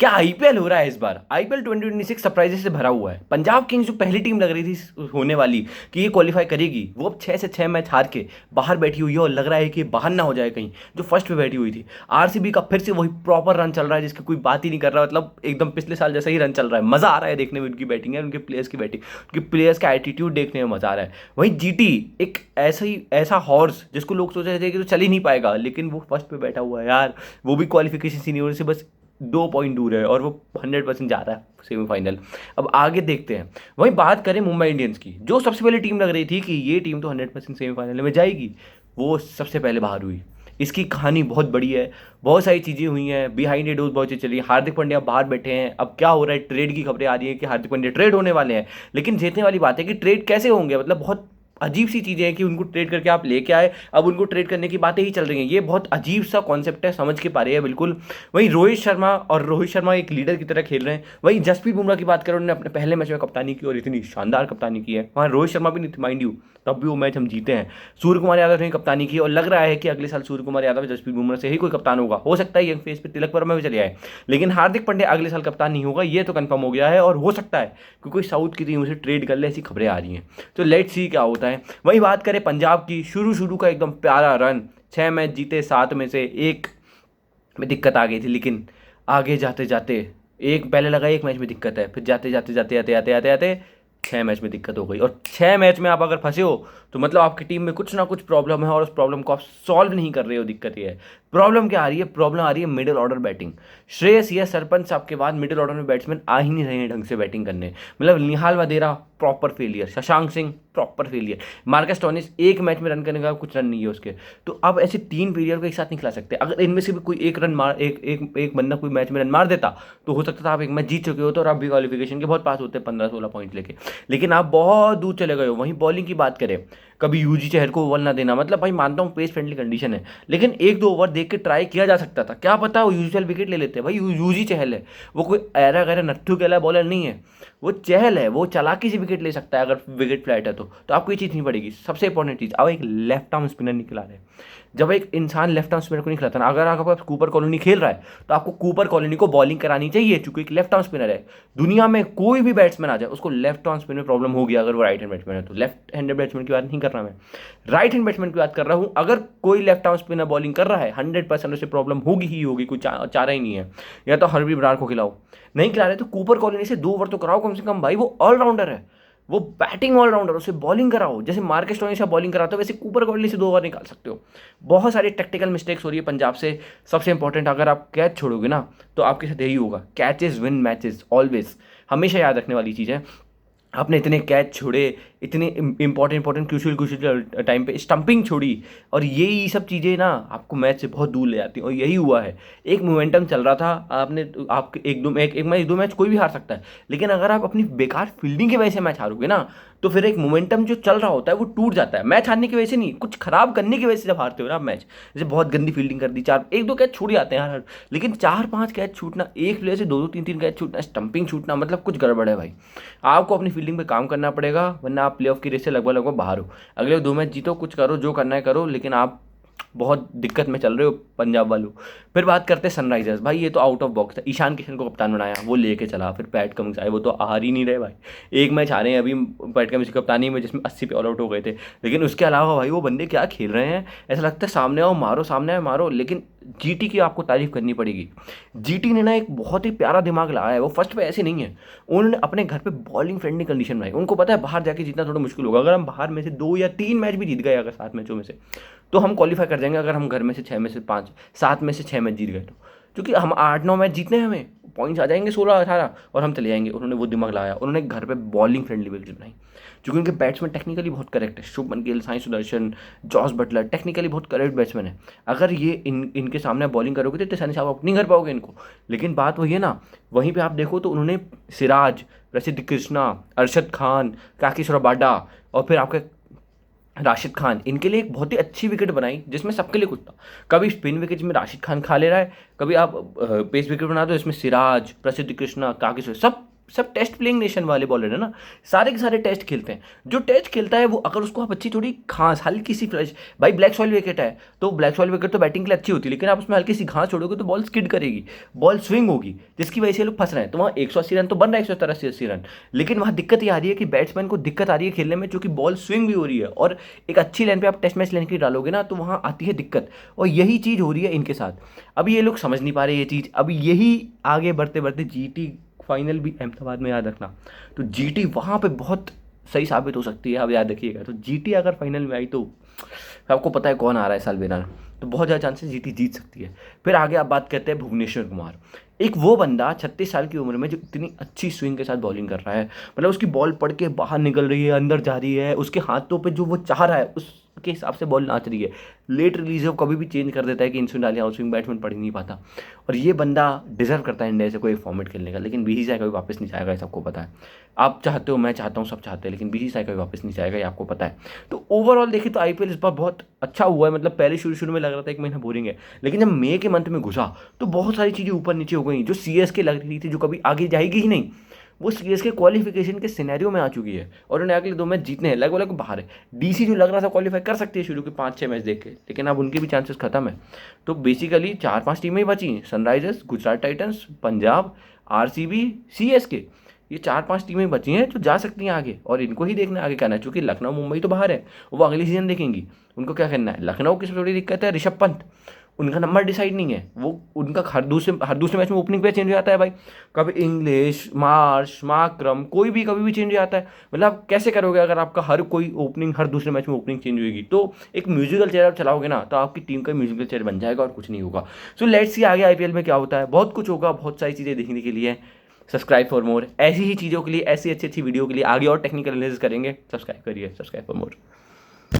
क्या आईपीएल हो रहा है इस बार। आईपीएल 2026 सरप्राइजेस से भरा हुआ है। पंजाब किंग्स जो पहली टीम लग रही थी होने वाली कि ये क्वालिफाई करेगी, वो अब 6 से 6 मैच हार के बाहर बैठी हुई है और लग रहा है कि बाहर ना हो जाए कहीं, जो फर्स्ट पे बैठी हुई थी। आरसीबी का फिर से वही प्रॉपर रन चल रहा है जिसकी कोई बात ही नहीं कर रहा, मतलब एकदम पिछले साल जैसा ही रन चल रहा है। मजा आ रहा है देखने में उनकी बैटिंग है, उनके प्लेयर्स की बैटिंग, उनके प्लेयर्स का एटीट्यूड देखने में मजा आ रहा है। वहीं जीटी एक ऐसा हॉर्स जिसको लोग सोच रहे थे कि तो चल ही नहीं पाएगा, लेकिन वो फर्स्ट पे बैठा हुआ है यार। वो भी क्वालिफिकेशन सीनियर से बस 2 पॉइंट दूर है और वो 100% जा रहा है सेमीफाइनल। अब आगे देखते हैं। वहीं बात करें मुंबई इंडियंस की, जो सबसे पहले टीम लग रही थी कि ये टीम तो 100% सेमीफाइनल में जाएगी, वो सबसे पहले बाहर हुई। इसकी कहानी बहुत बड़ी है, बहुत सारी चीज़ें हुई हैं, बिहाइंड द डोज बहुत चीज़ चली। हार्दिक पांड्या अब बाहर बैठे हैं। अब क्या हो रहा है, ट्रेड की खबरें आ रही है कि हार्दिक पांड्या ट्रेड होने वाले हैं। लेकिन जीतने वाली बात है कि ट्रेड कैसे होंगे, मतलब बहुत अजीब सी चीज़ें हैं कि उनको ट्रेड करके आप लेके आए, अब उनको ट्रेड करने की बातें ही चल रही हैं। ये बहुत अजीब सा कॉन्सेप्ट है, समझ के पा रहे हैं बिल्कुल। वहीं रोहित शर्मा एक लीडर की तरह खेल रहे हैं। वहीं जसप्रीत बुमराह की बात करें, उन्होंने अपने पहले मैच में कप्तानी की और इतनी शानदार कप्तानी की है। वहाँ रोहित शर्मा भी नहीं थे माइंड यू, तब भी वो मैच हम जीते हैं। सूर्य कुमार यादव ने कप्तानी की और लग रहा है कि अगले साल सूर्य कुमार यादव जसप्रीत बुमराह से ही कोई कप्तान होगा। हो सकता है यंग फेस पे तिलक वर्मा भी चले आए, लेकिन हार्दिक पांड्या अगले साल कप्तान नहीं होगा, ये तो कंफर्म हो गया है। और हो सकता है कि कोई साउथ की टीम से ट्रेड कर ले, ऐसी खबरें आ रही हैं। तो लेट्स सी क्या होता है। वही बात करें पंजाब की, शुरू का एकदम प्यारा रन, 6 मैच जीते, 7 में से 1 में दिक्कत आ गई थी, लेकिन आगे जाते जाते एक पहले लगा 1 मैच में दिक्कत है, फिर जाते जाते जाते आते आते आते आते 6 मैच में दिक्कत हो गई। और 6 मैच में आप अगर फंसे हो तो मतलब आपकी टीम में कुछ ना कुछ प्रॉब्लम है और उस प्रॉब्लम को आप सॉल्व नहीं कर रहे हो। दिक्कत ये है, प्रॉब्लम क्या आ रही है, प्रॉब्लम आ रही है मिडिल ऑर्डर बैटिंग। श्रेयस या सरपंच साहब के बाद मिडिल ऑर्डर में बैट्समैन आ ही नहीं रहे हैं ढंग से बैटिंग करने। मतलब Nihal Wadhera proper failure, Shashank Singh proper failure, Marcus Stoinis 1 match में रन करने का कुछ रन नहीं है उसके। तो अब ऐसे 3 प्लेयर को एक साथ नहीं खिला सकते। अगर इनमें से भी कोई एक रन मार एक बंदा कोई मैच में रन मार देता तो हो सकता था आप एक मैच जीत चुके हो, तो और आप भी क्वालिफिकेशन के बहुत पास होते 15-16 पॉइंट लेके। लेकिन आप बहुत दूर चले गए हो। वहीं बॉलिंग की बात करें, कभी यूजी चहल को ओवर ना देना, मतलब भाई मानता हूँ पेस फ्रेंडली कंडीशन है, लेकिन 1-2 ओवर देख के ट्राई किया जा सकता था। क्या पता वो यूजुअल विकेट ले लेते हैं। भाई यूजी चहल है, वो कोई ऐरा गैरा नट्ठू कहला बॉलर नहीं है, वो चहल है, वो चालाकी से विकेट ले सकता है अगर विकेट फ्लाइट है तो आपको ये चीज़ नहीं पड़ेगी। सबसे इंपॉर्टेंट चीज़, अब एक लेफ्ट आर्म स्पिनर निकला है। जब एक इंसान लेफ्ट आर्म स्पिनर को नहीं खिलाता ना, अगर आपके पास कूपर कॉलोनी खेल रहा है तो आपको कूपर कॉलोनी को बॉलिंग करानी चाहिए, क्योंकि एक लेफ्ट आर्म स्पिनर है। दुनिया में कोई भी बैट्समैन आ जाए उसको लेफ्ट आर्म स्पिन में प्रॉब्लम होगी अगर वो राइट हैंड बैट्समैन है तो। लेफ्ट हैंडेड बैट्समैन की बात नहीं कर रहा मैं, राइट हैंड बैट्समैन की बात कर रहा हूँ। अगर कोई लेफ्ट आर्म स्पिनर बॉलिंग कर रहा है 100% उसे प्रॉब्लम होगी ही होगी, कोई चारा ही नहीं है। या तो हरप्रीत बराड़ को खिलाओ, नहीं खिला रहे तो कूपर कॉलोनी से 2 ओवर तो कराओ कम से कम। भाई वो ऑलराउंडर है, वो बैटिंग ऑलराउंडर, उसे बॉलिंग कराओ। जैसे मार्कस स्टोइनिस से बॉलिंग कराते हो वैसे कूपर कॉलोनी से 2 ओवर निकाल सकते हो। बहुत सारी टेक्निकल मिस्टेक्स हो रही है पंजाब से। सबसे इंपॉर्टेंट, अगर आप कैच छोड़ोगे ना तो आपके साथ यही होगा, कैचेस विन मैचेस ऑलवेज, हमेशा याद रखने वाली चीज़ है। आपने इतने कैच छोड़े, इतने इंपॉर्टेंट क्रूशियल टाइम पे स्टंपिंग छोड़ी, और यही सब चीज़ें ना आपको मैच से बहुत दूर ले जाती हैं। और यही हुआ है, एक मोमेंटम चल रहा था, आपने आपके एक मैच 2 मैच कोई भी हार सकता है, लेकिन अगर आप अपनी बेकार फील्डिंग की वजह से मैच हारोगे ना तो फिर एक मोमेंटम जो चल रहा होता है वो टूट जाता है। मैच हारने की वजह से नहीं, कुछ खराब करने की वजह से जब हारते हो ना आप मैच, जैसे बहुत गंदी फील्डिंग कर दी, 1-2 कैच छूट जाते हैं यार, लेकिन 4-5 कैच छूटना, एक प्लेयर से 2-2 3-3 कैच छूटना, स्टंपिंग छूटना, मतलब कुछ गड़बड़ है भाई। आपको अपनी फील्डिंग पे काम करना पड़ेगा, वरना आप प्लेऑफ की रेस से लगभग बाहर हो। अगले 2 मैच जीतो, कुछ करो, जो करना है करो, लेकिन आप बहुत दिक्कत में चल रहे हो पंजाब वालों। फिर बात करते हैं सनराइजर्स। भाई ये तो आउट ऑफ बॉक्स था, ईशान किशन को कप्तान बनाया, वो लेके चला। फिर पैट कमिंस आए, वो तो हार ही नहीं रहे भाई। एक मैच हारे हैं अभी पैट कमिंस की कप्तानी में जिसमें 80 पे ऑल आउट हो गए थे, लेकिन उसके अलावा भाई वो बंदे क्या खेल रहे हैं, ऐसा लगता है सामने आओ मारो, सामने आओ मारो। लेकिन जीटी की आपको तारीफ करनी पड़ेगी। जीटी ने ना एक बहुत ही प्यारा दिमाग लगाया है। वो फर्स्ट पे ऐसे नहीं है, उन्होंने अपने घर पे बॉलिंग फ्रेंडली कंडीशन बनाई। उनको पता है बाहर जाके जीतना थोड़ा मुश्किल होगा। अगर हम बाहर में से 2 या 3 मैच भी जीत गए अगर 7 मैचों में से, तो हम क्वालिफाई कर जाएंगे। अगर हम घर में से 6 में से 5, 7 में से 6 मैच जीत गए तो, क्योंकि हम 8-9 मैच जीतने हैं, हमें पॉइंट्स आ जाएंगे 16-18 और हम चले जाएंगे। उन्होंने वो दिमाग लगाया, उन्होंने घर पे बॉलिंग फ्रेंडली विकेट बनाई, क्योंकि उनके बैट्समैन टेक्निकली बहुत करेक्ट है। Shubman Gill, Sai Sudharsan, Jos Buttler technically बहुत करेक्ट बैट्समैन है। अगर ये इनके सामने बॉलिंग करोगे तो इतने सारे साहब आप नहीं कर पाओगे इनको। लेकिन बात वही है ना, वहीं पे आप देखो तो उन्होंने सिराज, प्रसिद्ध कृष्णा, अरशद खान, काकिस रबाडा और फिर आपके राशिद खान, इनके लिए एक बहुत ही अच्छी विकेट बनाई जिसमें सबके लिए कुछ था। कभी स्पिन विकेट में राशिद खान खा ले रहा है, कभी आप पेस विकेट बना दो इसमें सिराज, प्रसिद्ध कृष्णा, कागिस, सब सब टेस्ट प्लेइंग नेशन वाले बॉलर है ना, सारे के सारे टेस्ट खेलते हैं। जो टेस्ट खेलता है वो अगर उसको आप अच्छी थोड़ी घास हल्की सी फ्लैश, भाई ब्लैक सॉइल विकेट है तो ब्लैक सॉइल विकेट तो बैटिंग के लिए अच्छी होती है, लेकिन आप उसमें हल्की सी घास छोड़ोगे तो बॉल स्किड करेगी, बॉल स्विंग होगी, जिसकी वजह से लोग फंस रहे हैं। तो वहाँ 180 रन तो बन रहा है, 170-80 रन, लेकिन वहाँ दिक्कत ये आ रही है कि बैट्समैन को दिक्कत आ रही है खेलने में, क्योंकि बॉल स्विंग भी हो रही है और एक अच्छी लाइन पे आप टेस्ट मैच लेने के लिए डालोगे ना तो वहाँ आती है दिक्कत, और यही चीज़ हो रही है इनके साथ। अब ये लोग समझ नहीं पा रहे ये चीज़। अब यही आगे बढ़ते बढ़ते जीटी फाइनल भी अहमदाबाद में, याद रखना, तो जीटी वहाँ पे बहुत सही साबित हो सकती है। अब याद रखिएगा, तो जीटी अगर फाइनल में आई तो आपको पता है कौन आ रहा है साल बेरा, तो बहुत ज़्यादा चांसेस जीटी जीत सकती है। फिर आगे आप बात करते हैं भुवनेश्वर कुमार, एक वो बंदा 36 साल की उम्र में जो इतनी अच्छी स्विंग के साथ बॉलिंग कर रहा है, मतलब उसकी बॉल पड़ के बाहर निकल रही है, अंदर जा रही है, उसके हाथों पे जो वो चाह रहा है उसके हिसाब से बॉल नाच रही है। लेट रिलीज हो कभी भी चेंज कर देता है कि इन स्विंग डालिए आउट स्विंग, बैट्समैन पढ़ ही नहीं पाता। और ये बंदा डिजर्व करता है इंडिया से कोई फॉर्मेट खेलने का, लेकिन बीसीसीआई कभी वापस नहीं जाएगा, सबको पता है। आप चाहते हो, मैं चाहता हूँ, सब चाहते हैं, लेकिन बीसीसीआई कभी वापस नहीं जाएगा, ये आपको पता है। तो ओवरऑल देखिए तो आईपीएल इस बार बहुत अच्छा हुआ है। मतलब पहले शुरू में लग रहा था एक महीना बोरिंग है, लेकिन जब मई के मंथ में घुसा तो बहुत सारी चीज़ें ऊपर नीचे हो गई। जो सीएसके लग रही थी जो कभी आगे जाएगी ही नहीं, वो सीएसके क्वालिफिकेशन के सिनेरियो में आ चुकी है और उन्हें अगले 2 मैच जीतने हैं, लगभग बाहर है। डीसी जो लग रहा था क्वालिफाई कर सकती है शुरू के 5-6 मैच देख के, लेकिन अब उनके भी चांसेस खत्म है। तो बेसिकली 4-5 टीमें ही बची हैं, Sunrisers, Gujarat Titans, Punjab, RCB, CSK, ये 4-5 टीमें बची हैं जो जा सकती हैं आगे, और इनको ही देखना आगे करना है। क्योंकि लखनऊ मुंबई तो बाहर है, वो अगली सीजन देखेंगी, उनको क्या करना है। लखनऊ की सबसे बड़ी दिक्कत है ऋषभ पंत, उनका नंबर डिसाइड नहीं है, वो उनका हर दूसरे मैच में ओपनिंग पे चेंज हो जाता है भाई, कभी इंग्लिश, मार्श, माक्रम, कोई भी कभी भी चेंज हो जाता है। मतलब आप कैसे करोगे अगर आपका हर कोई ओपनिंग, हर दूसरे मैच में ओपनिंग चेंज होगी। तो एक म्यूजिकल चेयर आप चलाओगे ना तो आपकी टीम का म्यूजिकल चेयर बन जाएगा और कुछ नहीं होगा। सो लेट्स सी आगे आईपीएल में क्या होता है, बहुत कुछ होगा, बहुत सारी चीज़ें देखने के लिए। सब्सक्राइब फॉर मोर, ऐसी ही चीज़ों के लिए, ऐसी अच्छी अच्छी वीडियो के लिए आगे और टेक्निकल एनालिसिस करेंगे। सब्सक्राइब करिए, सब्सक्राइब फॉर मोर।